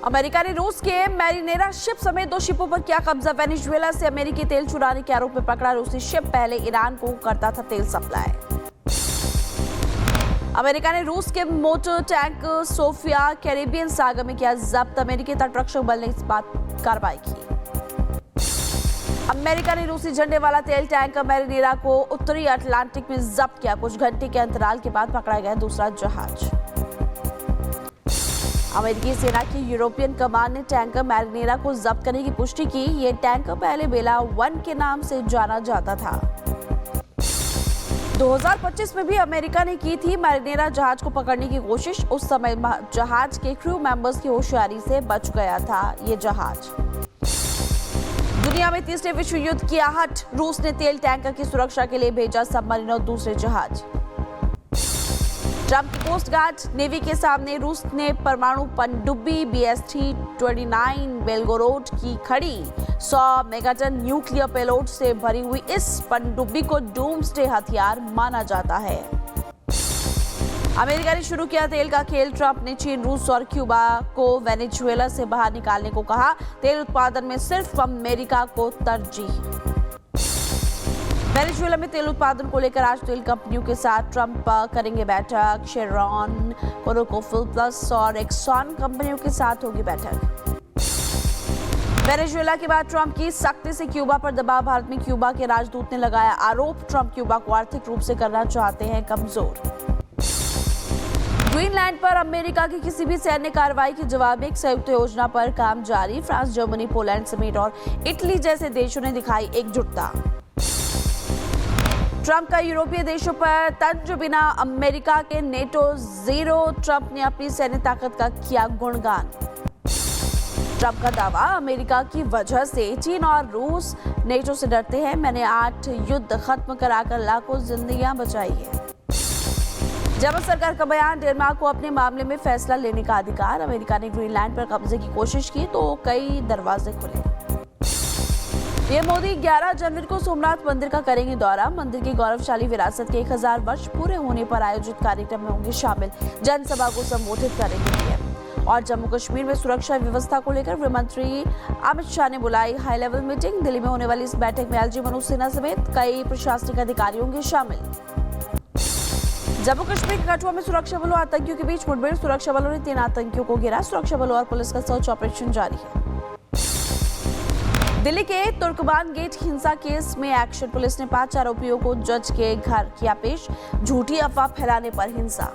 America ने रूस के मैरिनेरा शिप समेत 2 शिपों पर किया कब्जा। वेनेजुएला से अमेरिकी तेल चुराने के आरोप में पकड़ा रूसी शिप पहले ईरान को करता था तेल सप्लाई। अमेरिका ने रूस के मोटर टैंक सोफिया कैरिबियन सागर में किया जब्त। अमेरिकी तटरक्षक बल ने इस बात कार्रवाई की। अमेरिका ने रूसी झंडे वाला तेल टैंकर मैरिनेरा को उत्तरी अटलांटिक में जब्त किया। कुछ घंटे के अंतराल के बाद पकड़ा गया दूसरा जहाज। अमेरिकी सेना की यूरोपियन कमांड ने टैंकर मैरिनेरा को जब्त करने की पुष्टि की। ये टैंकर पहले बेला 1 के नाम से जाना जाता था। 2025 में भी अमेरिका ने की थी मैरिनेरा जहाज को पकड़ने की कोशिश। उस समय जहाज के क्रू मेंबर्स की होशियारी से बच गया था ये जहाज। दुनिया में तीसरे विश्व युद्ध की आहट। रूस ने तेल टैंकर की सुरक्षा के लिए भेजा सबमरीन और दूसरे जहाज। ट्रंप की कोस्ट गार्ड नेवी के सामने रूस ने परमाणु पनडुब्बी BS-329 बेलगोरोड की खड़ी। 100 मेगाटन न्यूक्लियर पेलोड से भरी हुई इस पनडुब्बी को डूम्सडे हथियार माना जाता है। अमेरिका ने शुरू किया तेल का खेल। ट्रंप ने चीन, रूस और क्यूबा को वेनेजुएला से बाहर निकालने को कहा। तेल उत्पादन में सिर्फ अमेरिका को तरजीह। वेनेजुएला में तेल उत्पादन को लेकर आज तेल कंपनियों के साथ ट्रंप करेंगे बैठक। शेरॉन, कोनोकोफिल्प्लस और एक्सॉन कंपनियों के साथ होगी बैठक। वेनेजुएला के बाद ट्रंप की सख्ती से क्यूबा पर दबाव। भारत में क्यूबा के राजदूत ने लगाया आरोप। ट्रंप क्यूबा को आर्थिक रूप से करना चाहते हैं कमजोर। ग्रीनलैंड पर अमेरिका की किसी भी सैन्य कार्रवाई के जवाब में एक संयुक्त योजना पर काम जारी। फ्रांस, जर्मनी, पोलैंड समेत और इटली जैसे देशों ने दिखाई एकजुटता। ट्रंप का यूरोपीय देशों पर तंज बिना अमेरिका के नेटो जीरो। ट्रंप ने अपनी सैन्य ताकत का किया गुणगान। ट्रंप का दावा, अमेरिका की वजह से चीन और रूस नेटो से डरते हैं। मैंने 8 युद्ध खत्म कराकर लाखों जिंदगियां बचाई है। जर्मन सरकार का बयान, डेनमार्क को अपने मामले में फैसला लेने का अधिकार। अमेरिका ने ग्रीनलैंड पर कब्जे की कोशिश की तो कई दरवाजे खुले। पीएम मोदी 11 जनवरी को सोमनाथ मंदिर का करेंगे दौरा। मंदिर की गौरवशाली विरासत के 1000 वर्ष पूरे होने पर आयोजित कार्यक्रम में होंगे शामिल। जनसभा को संबोधित करेंगे पीएम। और जम्मू कश्मीर में सुरक्षा व्यवस्था को लेकर गृह मंत्री अमित शाह ने बुलाई हाई लेवल मीटिंग। दिल्ली में होने वाली इस बैठक में एलजी मनोज सिन्हा समेत कई प्रशासनिक अधिकारी होंगे शामिल। जम्मू कश्मीर के कठुआ में सुरक्षा बलों और आतंकियों के बीच मुठभेड़। सुरक्षा बलों ने 3 आतंकियों को घेरा। सुरक्षा बलों और पुलिस का सर्च ऑपरेशन जारी है। दिल्ली के तुर्कमान गेट हिंसा केस में एक्शन। पुलिस ने 5 आरोपियों को जज के घर किया पेश। झूठी अफवाह फैलाने पर हिंसा।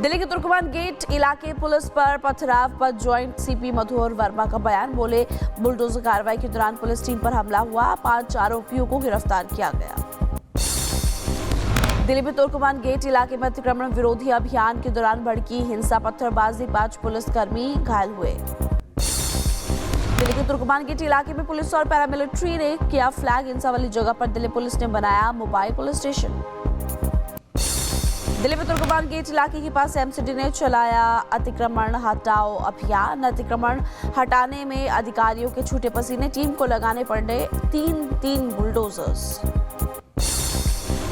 दिल्ली के तुर्कमान गेट इलाके पुलिस पर पथराव पर ज्वाइंट सीपी मधुर वर्मा का बयान। बोले, बुलडोजर कार्रवाई के दौरान पुलिस टीम पर हमला हुआ। 5 आरोपियों को गिरफ्तार किया गया। दिल्ली में तुर्कमान गेट इलाके में अतिक्रमण विरोधी अभियान के दौरान भड़की हिंसा, पत्थरबाजी, 5 पुलिसकर्मी घायल हुए। दिल्ली के तुर्कमान गेट इलाके में पुलिस और पैरामिलिट्री ने किया फ्लैग। हिंसा वाली जगह पर दिल्ली पुलिस ने बनाया मोबाइल पुलिस स्टेशन। दिल्ली में तुर्कमान गेट इलाके के पास एमसीडी ने चलाया अतिक्रमण हटाओ अभियान। अतिक्रमण हटाने में अधिकारियों के छूटे पसीने। टीम को लगाने पड़े 3 बुलडोजर्स।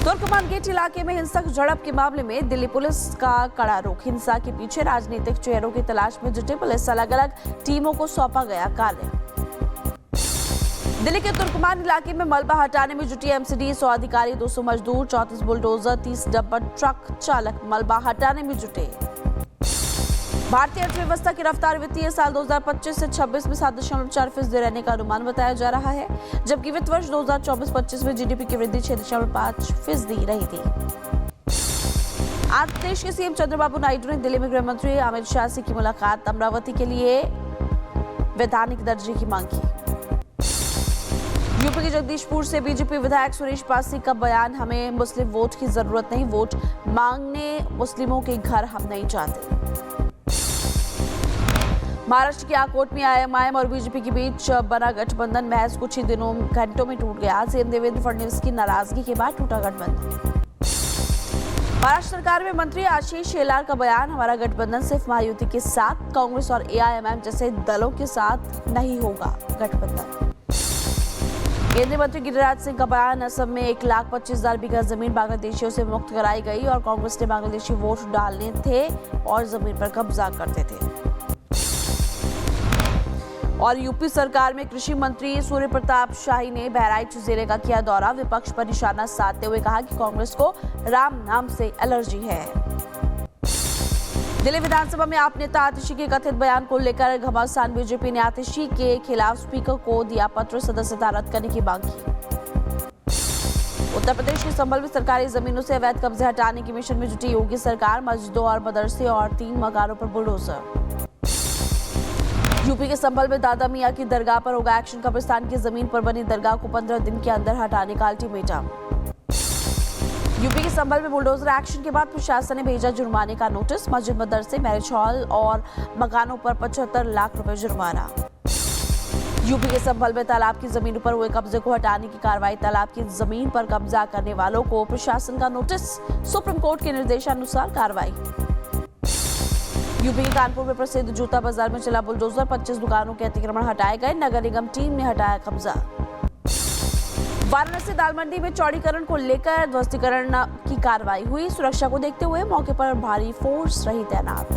तुर्कमान गेट इलाके में हिंसक झड़प के मामले में दिल्ली पुलिस का कड़ा रुख। हिंसा के पीछे राजनीतिक चेहरों की तलाश में जुटे पुलिस। अलग अलग टीमों को सौंपा गया कार्य। दिल्ली के तुर्कमान इलाके में मलबा हटाने में जुटी एमसीडी। 100 अधिकारी, 200 मजदूर, 34 बुलडोजर, 30 डंपर ट्रक चालक मलबा हटाने में जुटे। भारतीय अर्थव्यवस्था की रफ्तार वित्तीय साल 2025 से 26 में 7.4% रहने का अनुमान बताया जा रहा है, जबकि वित्त वर्ष 2024-25 में जीडीपी की वृद्धि 6.5% रही थी। आंध्र प्रदेश के सीएम चंद्रबाबू नायडू ने दिल्ली में गृह मंत्री अमित शाह से की मुलाकात। अमरावती के लिए वैधानिक दर्जे की मांग की। यूपी के जगदीशपुर से बीजेपी विधायक सुरेश पासी का बयान, हमें मुस्लिम वोट की जरूरत नहीं, वोट मांगने मुस्लिमों के घर हम नहीं चाहते। महाराष्ट्र के आकोट में आईएमआईएम और बीजेपी के बीच बना गठबंधन महज कुछ ही घंटों में टूट गया। सीएम देवेंद्र फडणवीस की नाराजगी के बाद टूटा गठबंधन। महाराष्ट्र सरकार में मंत्री आशीष शेलार का बयान, हमारा गठबंधन सिर्फ महायुति के साथ, कांग्रेस और एआईएमआईएम जैसे दलों के साथ नहीं होगा गठबंधन। केंद्रीय मंत्री गिरिराज सिंह का बयान। असम में 1,25,000 बीघा जमीन बांग्लादेशियों से मुक्त कराई गई और कांग्रेस ने बांग्लादेशी वोट डालने थे और जमीन पर कब्जा करते थे। और यूपी सरकार में कृषि मंत्री सूर्य प्रताप शाही ने बहराइच जिले का किया दौरा। विपक्ष पर निशाना साधते हुए कहा कि कांग्रेस को राम नाम से एलर्जी है। दिल्ली विधानसभा में आप नेता आतिशी के कथित बयान को लेकर घमासान। बीजेपी ने आतिशी के खिलाफ स्पीकर को दिया पत्र, सदस्यता रद्द करने की मांग की। उत्तर प्रदेश के संभल में सरकारी जमीनों से अवैध कब्जे हटाने के मिशन में जुटी योगी सरकार। मस्जिदों और मदरसे और 3 मकानों पर बुलडोजर। यूपी के संभल में दादा मियां की दरगाह पर होगा एक्शन। कब्रिस्तान की जमीन पर बनी दरगाह को 15 दिन के अंदर हटाने का अल्टीमेटम। यूपी के संभल में बुलडोजर एक्शन के बाद प्रशासन ने भेजा जुर्माने का नोटिस। मस्जिद, मदरसे, मैरिज हॉल और मकानों पर 75 लाख रुपए जुर्माना। यूपी के संभल में तालाब की जमीन पर हुए कब्जे को हटाने की कार्रवाई। तालाब की जमीन पर कब्जा करने वालों को प्रशासन का नोटिस। सुप्रीम कोर्ट के निर्देशानुसार कार्रवाई। यूपी के कानपुर में प्रसिद्ध जूता बाजार में चला बुलडोजर। 25 दुकानों के अतिक्रमण हटाए गए। नगर निगम टीम ने हटाया कब्जा। वाराणसी दाल मंडी में चौड़ीकरण को लेकर ध्वस्तीकरण की कार्रवाई हुई। सुरक्षा को देखते हुए मौके पर भारी फोर्स रही तैनात।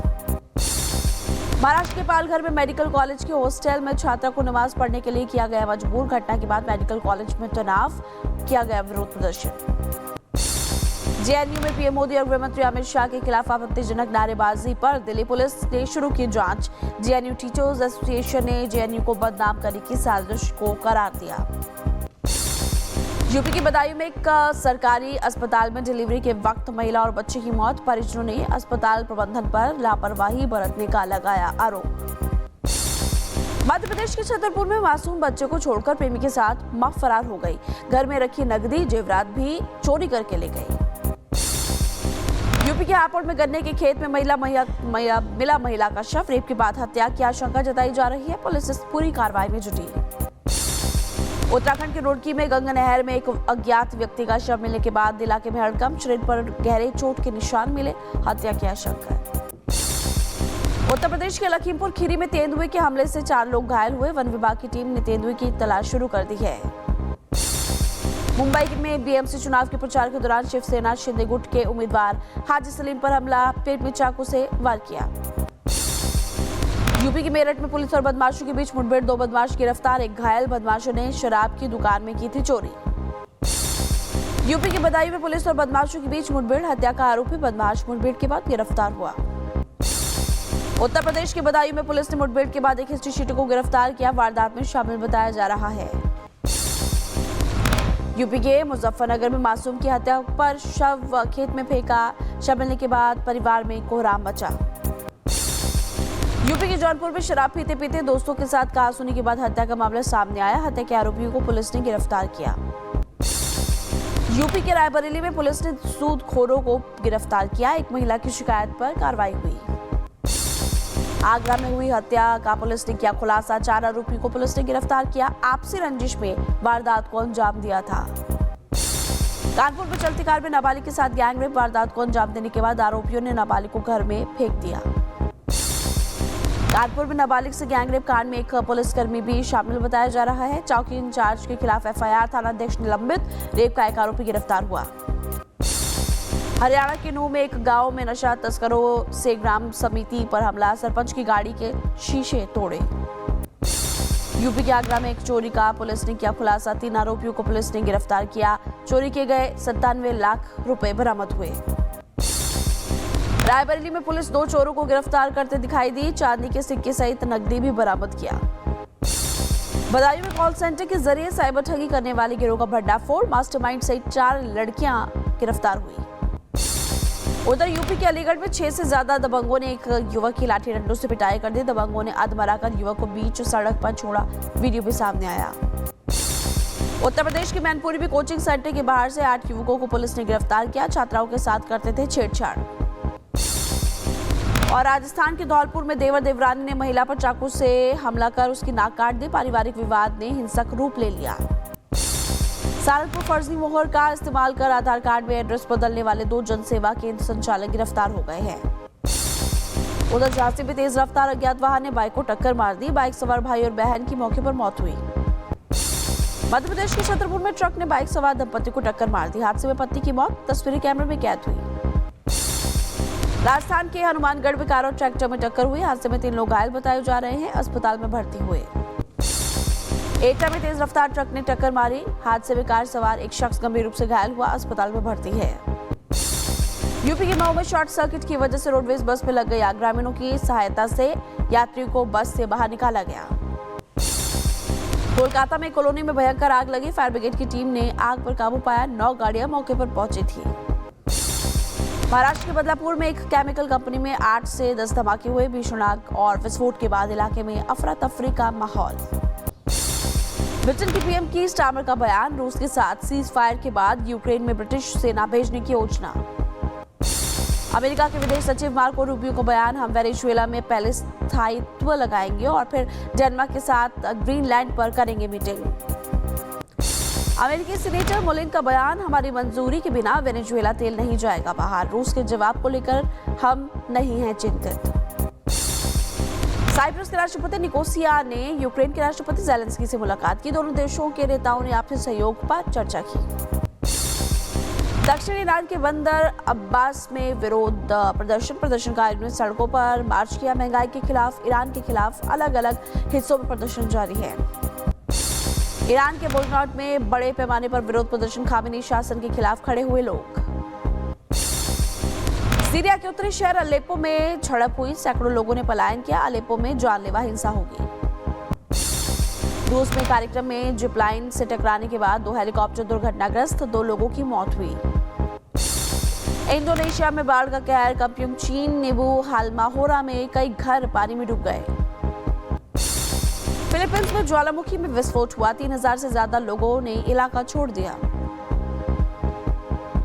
महाराष्ट्र के पालघर में मेडिकल कॉलेज के हॉस्टल में छात्रा को नमाज पढ़ने के लिए किया गया मजबूर। घटना के बाद मेडिकल कॉलेज में तनाव किया गया विरोध प्रदर्शन। जेएनयू में पीएम मोदी और गृह मंत्री अमित शाह के खिलाफ आपत्तिजनक नारेबाजी पर दिल्ली पुलिस ने शुरू की जांच। जेएनयू टीचर्स एसोसिएशन ने जेएनयू को बदनाम करने की साजिश को करार दिया। यूपी के बदायूं में एक सरकारी अस्पताल में डिलीवरी के वक्त महिला और बच्चे की मौत। परिजनों ने अस्पताल प्रबंधन पर लापरवाही बरतने का लगाया आरोप। मध्य प्रदेश के छतरपुर में मासूम बच्चे को छोड़कर प्रेमी के साथ मां फरार हो गई। घर में रखी नकदी जेवरात भी चोरी करके ले गई। यूपी के हापुड़ में गन्ने के खेत में मिला महिला का शव। रेप के बाद हत्या की आशंका जताई जा रही है। पुलिस इस पूरी कार्रवाई में जुटी। उत्तराखंड के रुड़की में गंगा नहर में एक अज्ञात व्यक्ति का शव मिलने के बाद इलाके में हड़कंप। शरीर पर गहरे चोट के निशान मिले। हत्या की आशंका। उत्तर प्रदेश के लखीमपुर खीरी में तेंदुए के हमले से 4 लोग घायल हुए। वन विभाग की टीम ने तेंदुए की तलाश शुरू कर दी है। मुंबई में बीएमसी चुनाव के प्रचार के दौरान शिवसेना शिंदे गुट के उम्मीदवार हाजी सलीम पर हमला। पेट में चाकू से वार किया। यूपी के मेरठ में पुलिस और बदमाशों के बीच मुठभेड़। 2 बदमाश गिरफ्तार, 1 घायल। बदमाशों ने शराब की दुकान में की थी चोरी। यूपी के बदायूं में पुलिस और बदमाशों के बीच मुठभेड़। हत्या का आरोपी बदमाश मुठभेड़ के बाद गिरफ्तार हुआ। उत्तर प्रदेश के बदायूं में पुलिस ने मुठभेड़ के बाद एक हिस्ट्री शीटर को गिरफ्तार किया। वारदात में शामिल बताया जा रहा है। यूपी के मुजफ्फरनगर में मासूम की हत्या पर शव खेत में फेंका। शव मिलने के बाद परिवार में कोहराम मचा। यूपी के जौनपुर में शराब पीते पीते दोस्तों के साथ कहासुनी के बाद हत्या का मामला सामने आया। हत्या के आरोपियों को पुलिस ने गिरफ्तार किया। यूपी के रायबरेली में पुलिस ने सूदखोरों को गिरफ्तार किया। एक महिला की शिकायत पर कार्रवाई हुई। आगरा में हुई हत्या का पुलिस ने किया खुलासा। 4 आरोपियों को पुलिस ने गिरफ्तार किया। आपसी रंजिश में वारदात को अंजाम दिया था। कानपुर में चलती कार में नाबालिग के साथ गैंगरेप। वारदात को अंजाम देने के बाद आरोपियों ने नाबालिग को घर में फेंक दिया। कानपुर में नाबालिग से गैंगरेप कांड में एक पुलिसकर्मी भी शामिल बताया जा रहा है। चौकी इंचार्ज के खिलाफ एफआईआर। थानाध्यक्ष निलंबित। रेप का एक आरोपी गिरफ्तार हुआ। हरियाणा के नूह में एक गांव में नशा तस्करों से ग्राम समिति पर हमला। सरपंच की गाड़ी के शीशे तोड़े। यूपी के आगरा में एक चोरी का पुलिस ने किया खुलासा। 3 आरोपियों को पुलिस ने गिरफ्तार किया। चोरी किए गए 97 लाख रुपए बरामद हुए। रायबरेली में पुलिस 2 चोरों को गिरफ्तार करते दिखाई दी। चांदी के सिक्के सहित नकदी भी बरामद किया। बदायूं में कॉल सेंटर के जरिए साइबर ठगी करने वाले गिरोह का भंडाफोड़। मास्टरमाइंड सहित 4 लड़कियां गिरफ्तार हुई। उधर यूपी के अलीगढ़ में 6 से ज्यादा दबंगों ने एक युवक की लाठी डंडों से पिटाई कर दी। दबंगों ने अधमरा कर युवक को बीच सड़क पर छोड़ा। वीडियो भी सामने आया। उत्तर प्रदेश के मैनपुरी में कोचिंग सेंटर के बाहर से 8 युवकों को पुलिस ने गिरफ्तार किया। छात्राओं के साथ करते थे छेड़छाड़। और राजस्थान के धौलपुर में देवर देवरानी ने महिला पर चाकू से हमला कर उसकी नाक काट दी। पारिवारिक विवाद ने हिंसक रूप ले लिया। सहारनपुर फर्जी मोहर का इस्तेमाल कर आधार कार्ड में एड्रेस बदलने वाले 2 जनसेवा केंद्र संचालक गिरफ्तार हो गए हैं। उधर झांसी में तेज रफ्तार अज्ञात वाहन ने बाइक को टक्कर मार दी। बाइक सवार भाई और बहन की मौके पर मौत हुई। मध्य प्रदेश के छतरपुर में ट्रक ने बाइक सवार दंपति को टक्कर मार दी। हादसे में पत्नी की मौत तस्वीरें कैमरे में कैद हुई। राजस्थान के हनुमानगढ़ में कार और ट्रैक्टर में टक्कर हुई। हादसे में 3 लोग घायल बताए जा रहे हैं, अस्पताल में भर्ती हुए। एटा में तेज रफ्तार ट्रक ने टक्कर मारी। हादसे में कार सवार एक शख्स गंभीर रूप से घायल हुआ, अस्पताल में भर्ती है। यूपी के मऊ में शॉर्ट सर्किट की वजह से रोडवेज बस में लग गई आग। ग्रामीणों की सहायता से यात्रियों को बस से बाहर निकाला गया। कोलकाता में कॉलोनी में भयंकर आग लगी। फायर ब्रिगेड की टीम ने आग पर काबू पाया। 9 गाड़ियां मौके पर पहुंची थी। महाराष्ट्र के बदलापुर में एक केमिकल कंपनी में 8 से 10 धमाके हुए। भीषण आग और विस्फोट के बाद इलाके में अफरा तफरी का माहौल। ब्रिटेन की पीएम की स्टार्मर का बयान। रूस के साथ सीज फायर के बाद यूक्रेन में ब्रिटिश सेना भेजने की योजना। अमेरिका के विदेश सचिव मार्को रूबियो का बयान। हम वेनेजुएला में पहले स्थायित्व लगाएंगे और फिर डेनमार्क के साथ ग्रीनलैंड पर करेंगे मीटिंग। अमेरिकी सीनेटर मोलिन का बयान। हमारी मंजूरी के बिना वेनेजुएला तेल नहीं जाएगा बाहर। रूस के जवाब को लेकर हम नहीं हैं चिंतित। साइप्रस के राष्ट्रपति निकोसिया ने यूक्रेन के राष्ट्रपति ज़ेलेंस्की से मुलाकात की। दोनों देशों के नेताओं ने आपसी सहयोग पर चर्चा की। दक्षिण ईरान के बंदर अब्बास में विरोध प्रदर्शनकारियों ने सड़कों पर मार्च किया। महंगाई के खिलाफ, ईरान के खिलाफ अलग अलग हिस्सों में प्रदर्शन जारी है। ईरान के बोलनॉट में बड़े पैमाने पर विरोध प्रदर्शन। खामेनी शासन के खिलाफ खड़े हुए लोग। सीरिया के उत्तरी शहर अलेप्पो में झड़प हुई। सैकड़ों लोगों ने पलायन किया। अलेप्पो में जानलेवा हिंसा होगी। रूस में कार्यक्रम में जिपलाइन से टकराने के बाद 2 हेलीकॉप्टर दुर्घटनाग्रस्त। 2 लोगों की मौत हुई। इंडोनेशिया में बाढ़ का कहर। कपिंग चीन नेबू हालमाहोरा में कई घर पानी में डूब गए। फिलीपींस में ज्वालामुखी में विस्फोट हुआ। 3000 से ज्यादा लोगों ने इलाका छोड़ दिया।